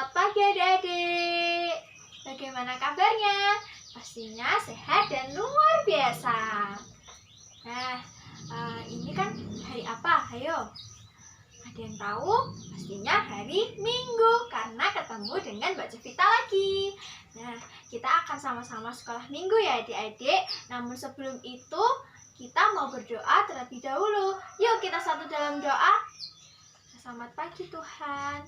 Selamat pagi adik-adik. Bagaimana kabarnya? Pastinya sehat dan luar biasa. Nah, ini kan hari apa? Ayo. Ada yang tahu? Pastinya hari Minggu karena ketemu dengan Mbak Jovita lagi. Nah, kita akan sama-sama sekolah Minggu ya adik-adik. Namun sebelum itu kita mau berdoa terlebih dahulu. Yuk kita satu dalam doa. Selamat pagi Tuhan.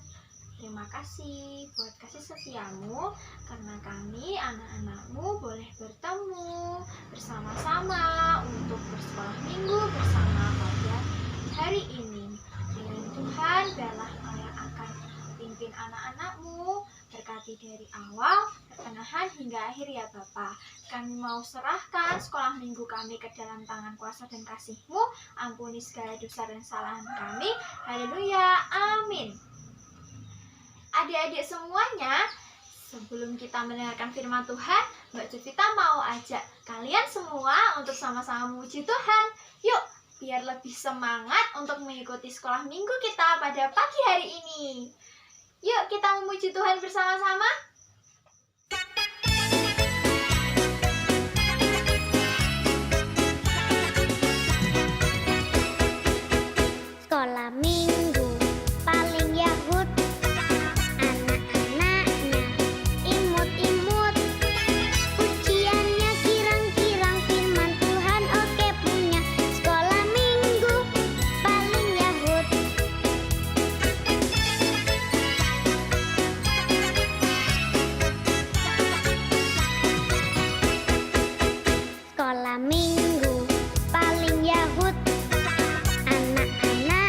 Terima kasih buat kasih setiamu karena kami anak-anakmu boleh bertemu bersama-sama untuk bersekolah minggu bersama pada hari ini. Kiranya Tuhan biarlah Kau yang akan pimpin anak-anakmu, berkati dari awal, pertengahan hingga akhir ya Bapa. Kami mau serahkan sekolah minggu kami ke dalam tangan kuasa dan kasih-Mu. Ampuni segala dosa dan kesalahan kami. Haleluya, amin. Adik-adik semuanya, sebelum kita mendengarkan firman Tuhan, Mbak Jovita mau ajak kalian semua untuk sama-sama memuji Tuhan. Yuk, biar lebih semangat untuk mengikuti sekolah minggu kita pada pagi hari ini. Yuk, kita memuji Tuhan bersama-sama. Sekolah minggu paling Yahud, anak-anaknya imut-imut, ujiannya kirang-kirang firman Tuhan oke punya. Sekolah minggu paling Yahud. Sekolah minggu paling Yahud, anak-anaknya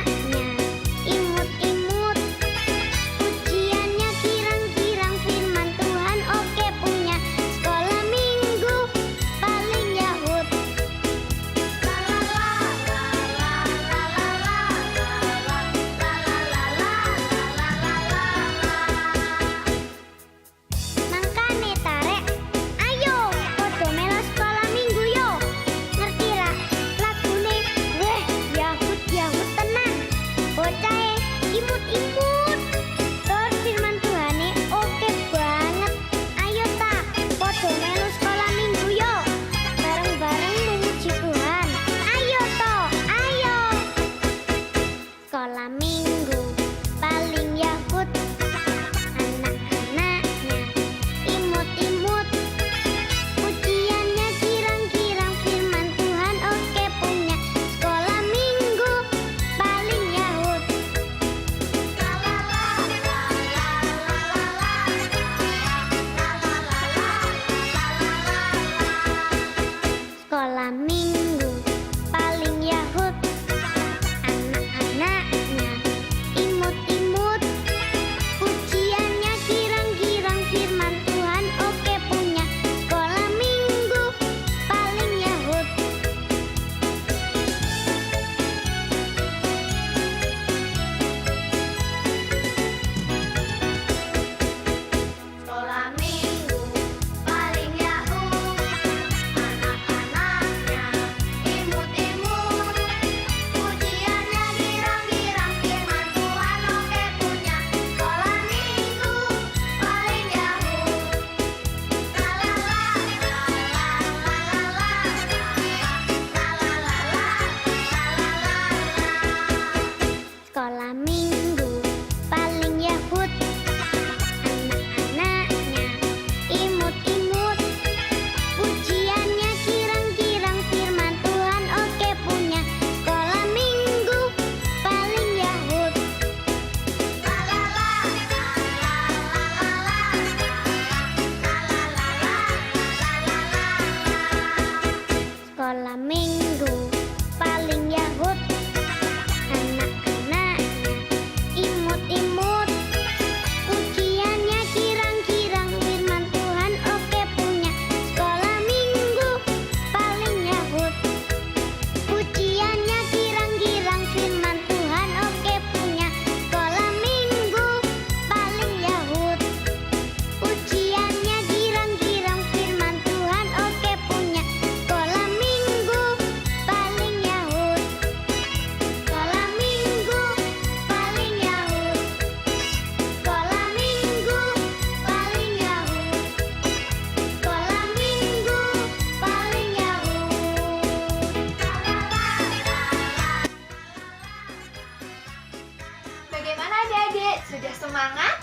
adik-adik sudah semangat?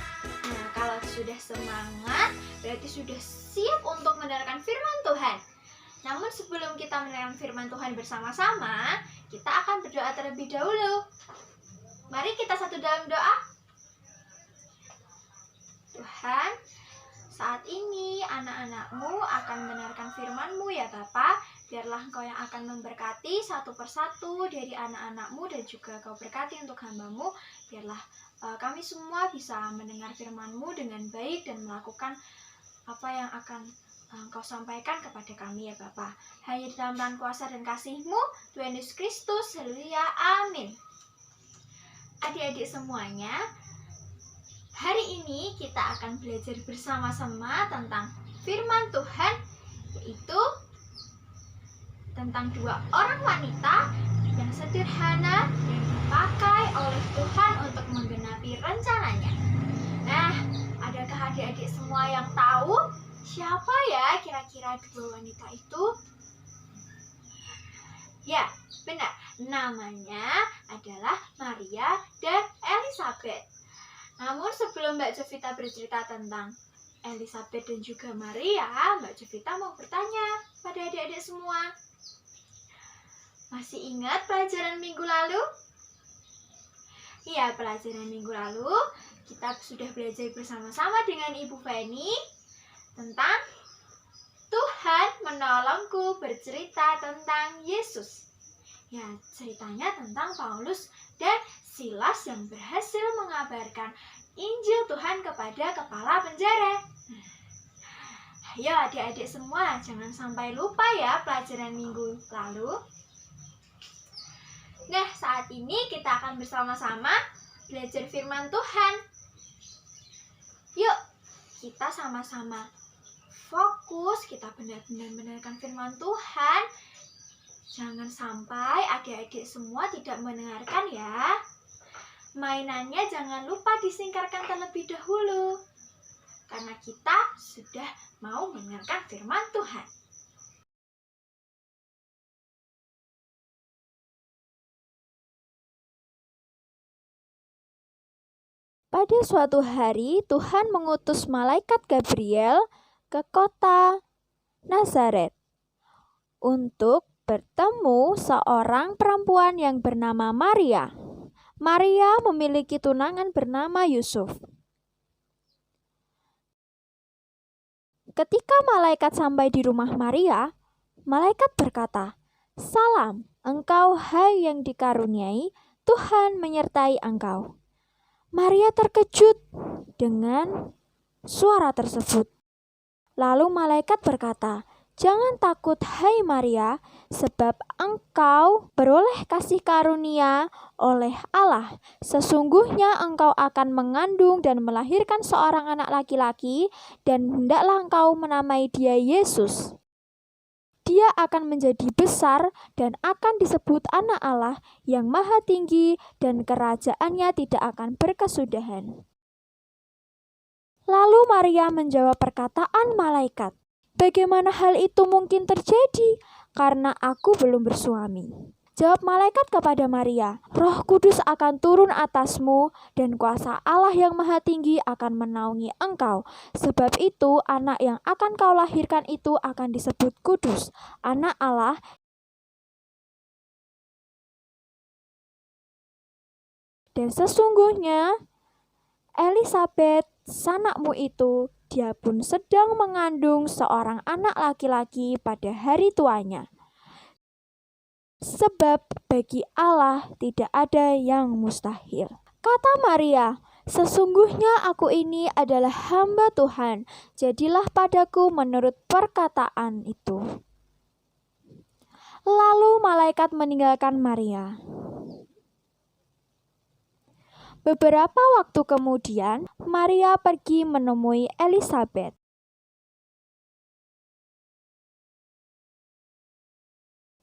Nah, kalau sudah semangat, berarti sudah siap untuk mendengarkan firman Tuhan. Namun sebelum kita mendengarkan firman Tuhan bersama-sama, kita akan berdoa terlebih dahulu. Mari kita satu dalam doa. Tuhan, saat ini anak-anak-Mu akan mendengarkan firman-Mu ya Bapa. Biarlah Engkau yang akan memberkati satu persatu dari anak-anak-Mu dan juga Kau berkati untuk hamba-Mu. Biarlah kami semua bisa mendengar firman-Mu dengan baik dan melakukan apa yang akan Engkau sampaikan kepada kami ya Bapa. Hanya di dalam tangan kuasa dan kasih-Mu, Tuhan Yesus Kristus, haleluya, amin. Adik-adik semuanya, hari ini kita akan belajar bersama-sama tentang firman Tuhan, yaitu tentang dua orang wanita yang sederhana dan dipakai oleh Tuhan untuk menggenapi rencananya. Nah, adakah adik-adik semua yang tahu siapa ya kira-kira dua wanita itu? Ya, benar. Namanya adalah Maria dan Elizabeth. Namun sebelum Mbak Jovita bercerita tentang Elizabeth dan juga Maria, Mbak Jovita mau bertanya pada adik-adik semua. Masih ingat pelajaran minggu lalu? Iya, pelajaran minggu lalu kita sudah belajar bersama-sama dengan Ibu Feni tentang Tuhan menolongku, bercerita tentang Yesus. Ya, ceritanya tentang Paulus dan Silas yang berhasil mengabarkan Injil Tuhan kepada kepala penjara. Ayo adik-adik semua, jangan sampai lupa ya pelajaran minggu lalu. Nah, saat ini kita akan bersama-sama belajar firman Tuhan. Yuk, kita sama-sama fokus, kita benar-benar mendengarkan firman Tuhan. Jangan sampai adik-adik semua tidak mendengarkan ya. Mainannya jangan lupa disingkirkan terlebih dahulu, karena kita sudah mau mendengarkan firman Tuhan. Pada suatu hari, Tuhan mengutus malaikat Gabriel ke kota Nazaret untuk bertemu seorang perempuan yang bernama Maria. Maria memiliki tunangan bernama Yusuf. Ketika malaikat sampai di rumah Maria, malaikat berkata, "Salam, engkau hai yang dikaruniai, Tuhan menyertai engkau." Maria terkejut dengan suara tersebut. Lalu malaikat berkata, "Jangan takut hai Maria, sebab engkau beroleh kasih karunia oleh Allah. Sesungguhnya engkau akan mengandung dan melahirkan seorang anak laki-laki, dan hendaklah engkau menamai dia Yesus. Dia akan menjadi besar dan akan disebut Anak Allah yang Maha Tinggi, dan kerajaannya tidak akan berkesudahan." Lalu Maria menjawab perkataan malaikat, "Bagaimana hal itu mungkin terjadi? Karena aku belum bersuami." Jawab malaikat kepada Maria, "Roh Kudus akan turun atasmu, dan kuasa Allah yang Maha Tinggi akan menaungi engkau. Sebab itu anak yang akan kau lahirkan itu akan disebut kudus, Anak Allah. Dan sesungguhnya Elizabeth, sanakmu itu, dia pun sedang mengandung seorang anak laki-laki pada hari tuanya. Sebab bagi Allah tidak ada yang mustahil." Kata Maria, "Sesungguhnya aku ini adalah hamba Tuhan, jadilah padaku menurut perkataan itu." Lalu malaikat meninggalkan Maria. Beberapa waktu kemudian, Maria pergi menemui Elizabeth.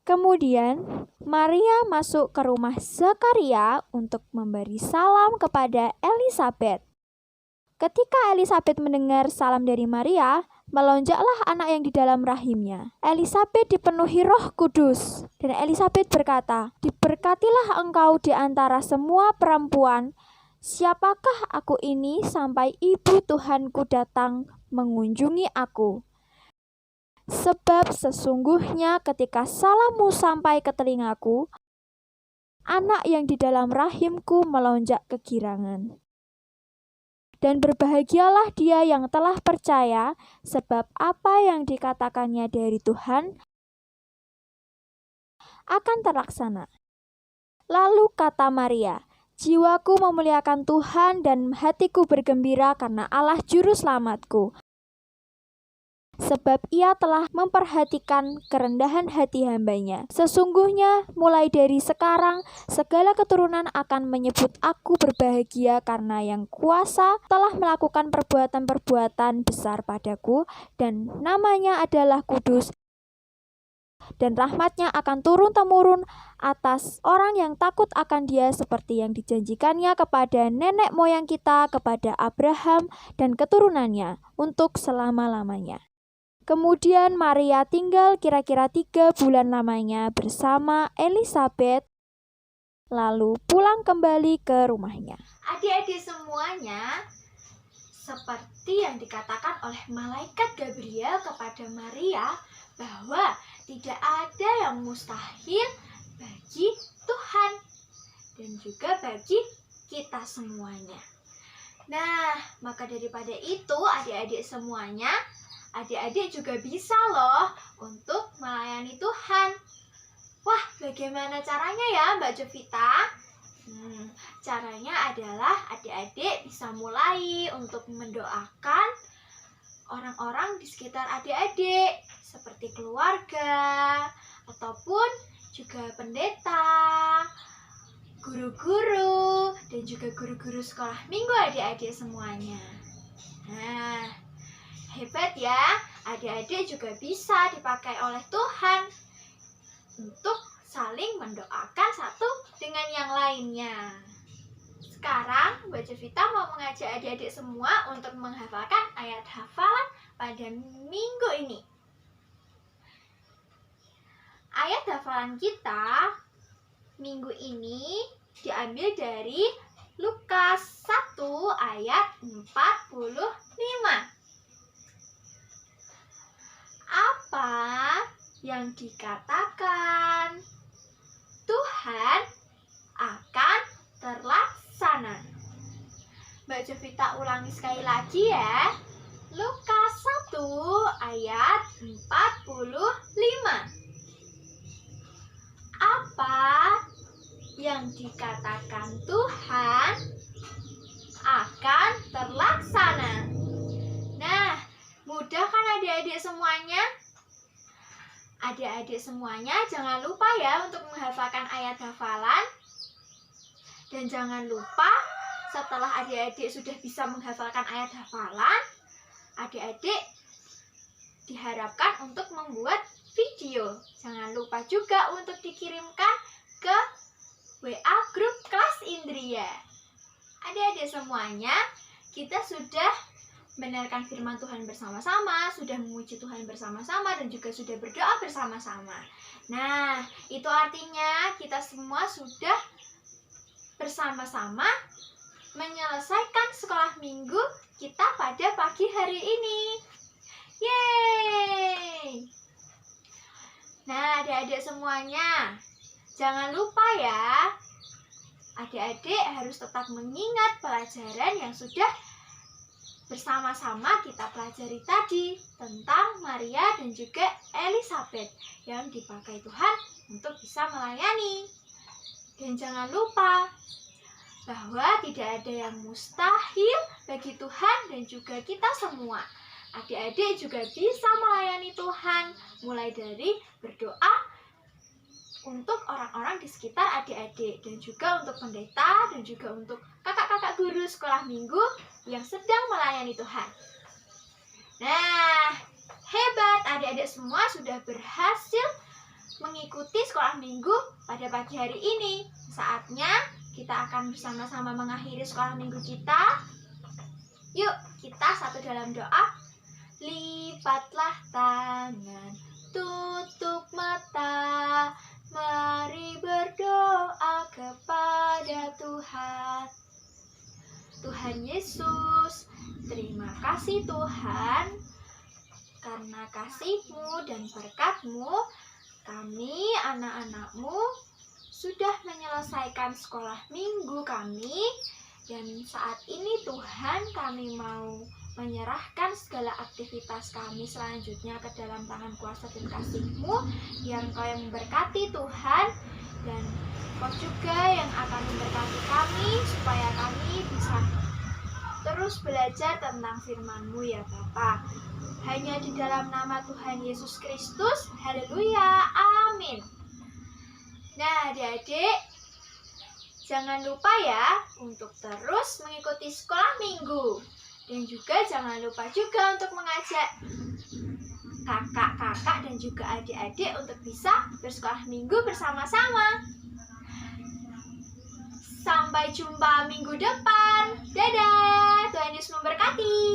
Kemudian, Maria masuk ke rumah Zakaria untuk memberi salam kepada Elizabeth. Ketika Elizabeth mendengar salam dari Maria, melonjaklah anak yang di dalam rahimnya. Elizabeth dipenuhi Roh Kudus, dan Elizabeth berkata, "Diberkatilah engkau di antara semua perempuan, "Siapakah aku ini sampai ibu Tuhanku datang mengunjungi aku? Sebab sesungguhnya ketika salammu sampai ke telingaku, anak yang di dalam rahimku melonjak kegirangan. Dan berbahagialah dia yang telah percaya, sebab apa yang dikatakannya dari Tuhan akan terlaksana." Lalu kata Maria, "Jiwaku memuliakan Tuhan dan hatiku bergembira karena Allah Juru Selamatku. Sebab ia telah memperhatikan kerendahan hati hambanya. Sesungguhnya mulai dari sekarang segala keturunan akan menyebut aku berbahagia karena yang kuasa telah melakukan perbuatan-perbuatan besar padaku, dan namanya adalah kudus, dan rahmatnya akan turun-temurun atas orang yang takut akan dia seperti yang dijanjikannya kepada nenek moyang kita, kepada Abraham dan keturunannya untuk selama-lamanya." Kemudian Maria tinggal kira-kira 3 bulan lamanya bersama Elizabeth, lalu pulang kembali ke rumahnya. Adik-adik semuanya, seperti yang dikatakan oleh malaikat Gabriel kepada Maria, bahwa tidak ada yang mustahil bagi Tuhan dan juga bagi kita semuanya. Nah, maka daripada itu adik-adik semuanya, adik-adik juga bisa loh untuk melayani Tuhan. Wah, bagaimana caranya ya Mbak Jovita? Caranya adalah adik-adik bisa mulai untuk mendoakan orang-orang di sekitar adik-adik, seperti keluarga, ataupun juga pendeta, guru-guru, dan juga guru-guru sekolah minggu adik-adik semuanya. Nah, hebat ya, adik-adik juga bisa dipakai oleh Tuhan untuk saling mendoakan satu dengan yang lainnya. Sekarang Mbak Jovita mau mengajak adik-adik semua untuk menghafalkan ayat hafalan pada minggu ini. Ayat hafalan kita minggu ini diambil dari Lukas 1 ayat 45. Apa yang dikatakan Tuhan akan terlaksana. Mbak Jovita ulangi sekali lagi ya. Lukas 1 ayat 45. Apa yang dikatakan Tuhan akan terlaksana. Nah, mudah kan adik-adik semuanya? Adik-adik semuanya jangan lupa ya untuk menghafalkan ayat hafalan. Dan jangan lupa setelah adik-adik sudah bisa menghafalkan ayat hafalan, adik-adik diharapkan untuk membuat video. Jangan lupa juga untuk dikirimkan ke WA grup kelas Indria. Adik-adik semuanya, kita sudah mendengarkan firman Tuhan bersama-sama, sudah memuji Tuhan bersama-sama, dan juga sudah berdoa bersama-sama. Nah, itu artinya kita semua sudah bersama-sama menyelesaikan sekolah minggu kita pada pagi hari ini. Yeay! Nah, adik-adik semuanya, jangan lupa ya, adik-adik harus tetap mengingat pelajaran yang sudah bersama-sama kita pelajari tadi tentang Maria dan juga Elizabeth yang dipakai Tuhan untuk bisa melayani. Dan jangan lupa bahwa tidak ada yang mustahil bagi Tuhan dan juga kita semua. Adik-adik juga bisa melayani Tuhan, mulai dari berdoa untuk orang-orang di sekitar adik-adik, dan juga untuk pendeta, dan juga untuk kakak-kakak guru sekolah minggu yang sedang melayani Tuhan. Nah, hebat, adik-adik semua sudah berhasil mengikuti sekolah minggu pada pagi hari ini. Saatnya kita akan bersama-sama mengakhiri sekolah minggu kita. Yuk, kita satu dalam doa. Lipatlah tangan, tutup mata, mari berdoa kepada Tuhan. Tuhan Yesus. Terima kasih Tuhan, karena kasih-Mu dan berkat-Mu, kami anak-anak-Mu sudah menyelesaikan sekolah minggu kami. Dan saat ini Tuhan, kami mau menyerahkan segala aktivitas kami selanjutnya ke dalam tangan kuasa dan kasih-Mu, yang Kau yang memberkati Tuhan, dan Kau juga yang akan memberkati kami supaya kami bisa terus belajar tentang firman-Mu ya Bapa. Hanya di dalam nama Tuhan Yesus Kristus, haleluya, amin. Nah adik-adik, jangan lupa ya untuk terus mengikuti sekolah minggu. Dan juga jangan lupa juga untuk mengajak kakak-kakak dan juga adik-adik untuk bisa bersekolah minggu bersama-sama. Sampai jumpa minggu depan. Dadah, Tuhan Yesus memberkati.